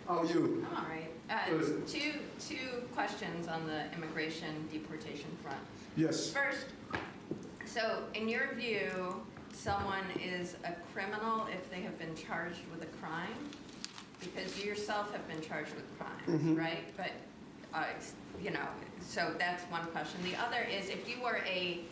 How are you? I'm all right. Two questions on the immigration deportation front. Yes. First, so in your view, someone is a criminal if they have been charged with a crime? Because you yourself have been charged with crimes, right? But, so that's one question. The other is if you were a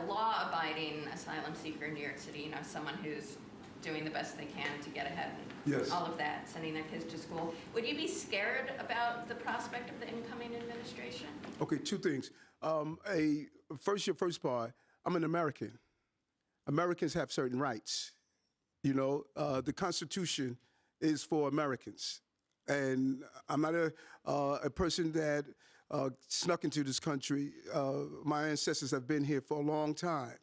law-abiding asylum seeker in New York City, someone who's doing the best they can to get ahead and yes. all of that, sending their kids to school, would you be scared about the prospect of the incoming administration? Okay, two things. Your first part, I'm an American. Americans have certain rights. The Constitution is for Americans. And I'm not a person that snuck into this country. My ancestors have been here for a long time.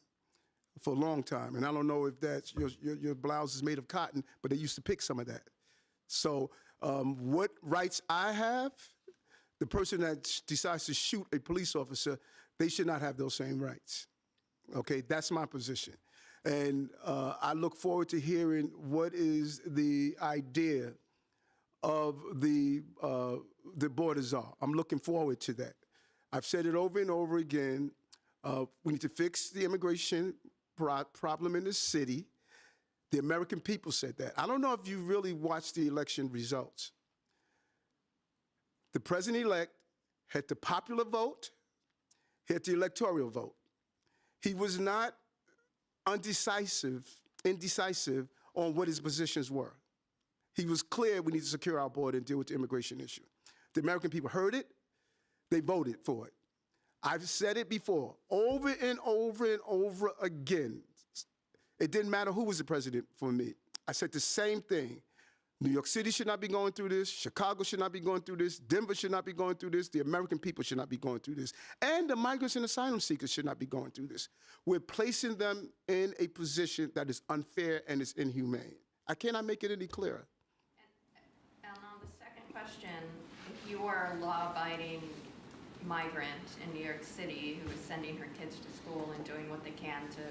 And I don't know if that's your blouse is made of cotton, but they used to pick some of that. So what rights I have, the person that decides to shoot a police officer, they should not have those same rights. Okay, that's my position. And I look forward to hearing what is the idea of the Border Czar. I'm looking forward to that. I've said it over and over again. We need to fix the immigration problem in the city. The American people said that. I don't know if you really watched the election results. The president-elect had the popular vote, he had the electoral vote. He was not indecisive on what his positions were. He was clear we need to secure our border and deal with the immigration issue. The American people heard it, they voted for it. I've said it before, over and over and over again. It didn't matter who was the president for me. I said the same thing. New York City should not be going through this. Chicago should not be going through this. Denver should not be going through this. The American people should not be going through this. And the migrants and asylum seekers should not be going through this. We're placing them in a position that is unfair and is inhumane. I cannot make it any clearer. And on the second question, if you are a law-abiding migrant in New York City who is sending her kids to school and doing what they can to,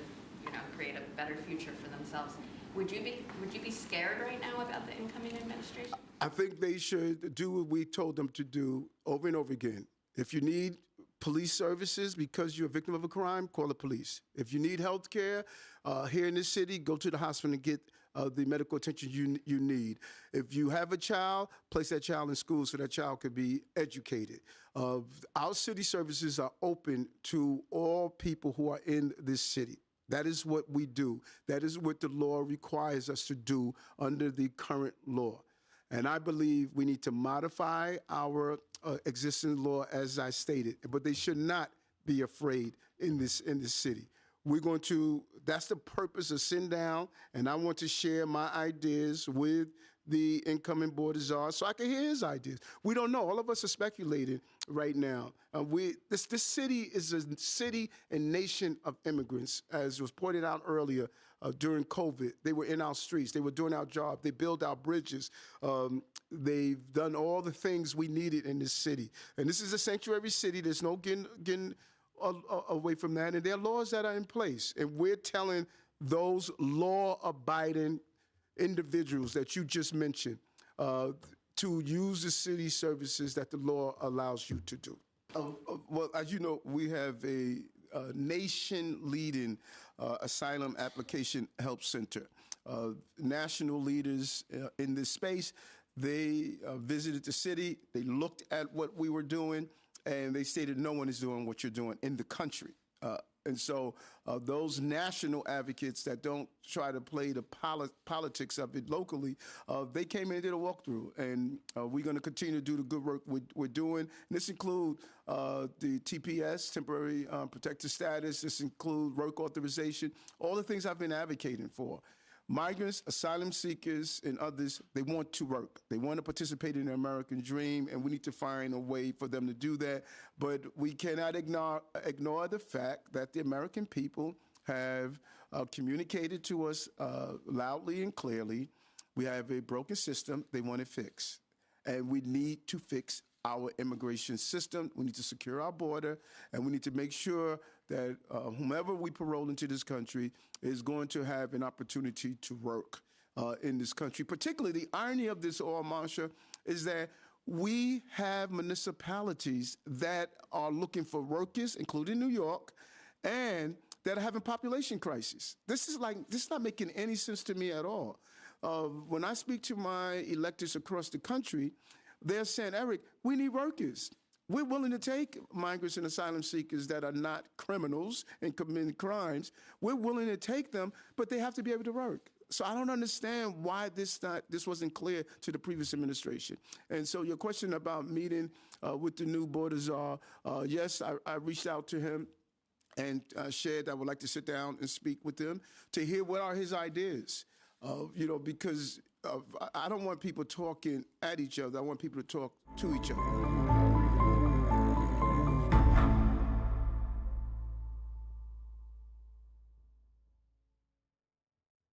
create a better future for themselves, would you be scared right now about the incoming administration? I think they should do what we told them to do over and over again. If you need police services because you're a victim of a crime, call the police. If you need health care here in this city, go to the hospital and get the medical attention you need. If you have a child, place that child in school so that child could be educated. Our city services are open to all people who are in this city. That is what we do. That is what the law requires us to do under the current law. And I believe we need to modify our existing law, as I stated, but they should not be afraid in this city. That's the purpose of sitting down, and I want to share my ideas with the incoming Border Czar so I can hear his ideas. We don't know. All of us are speculating right now. This city is a city and nation of immigrants, as was pointed out earlier during COVID. They were in our streets. They were doing our job. They built our bridges. They've done all the things we needed in this city. And this is a sanctuary city. There's no getting away from that. And there are laws that are in place. And we're telling those law-abiding individuals that you just mentioned to use the city services that the law allows you to do. Well, as you know, we have a nation-leading asylum application help center. National leaders in this space, they visited the city, they looked at what we were doing, and they stated no one is doing what you're doing in the country. And so those national advocates that don't try to play the politics of it locally, they came in and did a walkthrough. And we're going to continue to do the good work we're doing. And this includes the TPS, temporary protected status. This includes work authorization, all the things I've been advocating for. Migrants, asylum seekers, and others, they want to work. They want to participate in the American dream, and we need to find a way for them to do that. But we cannot ignore the fact that the American people have communicated to us loudly and clearly. We have a broken system they want to fix, and we need to fix our immigration system. We need to secure our border, and we need to make sure that whomever we parole into this country is going to have an opportunity to work. in this country. Particularly, the irony of this all, Marsha, is that we have municipalities that are looking for workers, including New York, and that are having population crisis. This is not making any sense to me at all. When I speak to my electors across the country, they're saying, Eric, we need workers. We're willing to take migrants and asylum seekers that are not criminals and committing crimes. We're willing to take them, but they have to be able to work. So I don't understand why this wasn't clear to the previous administration. And so your question about meeting with the new Border Czar, yes, I reached out to him and shared I would like to sit down and speak with him to hear what are his ideas. Because I don't want people talking at each other. I want people to talk to each other.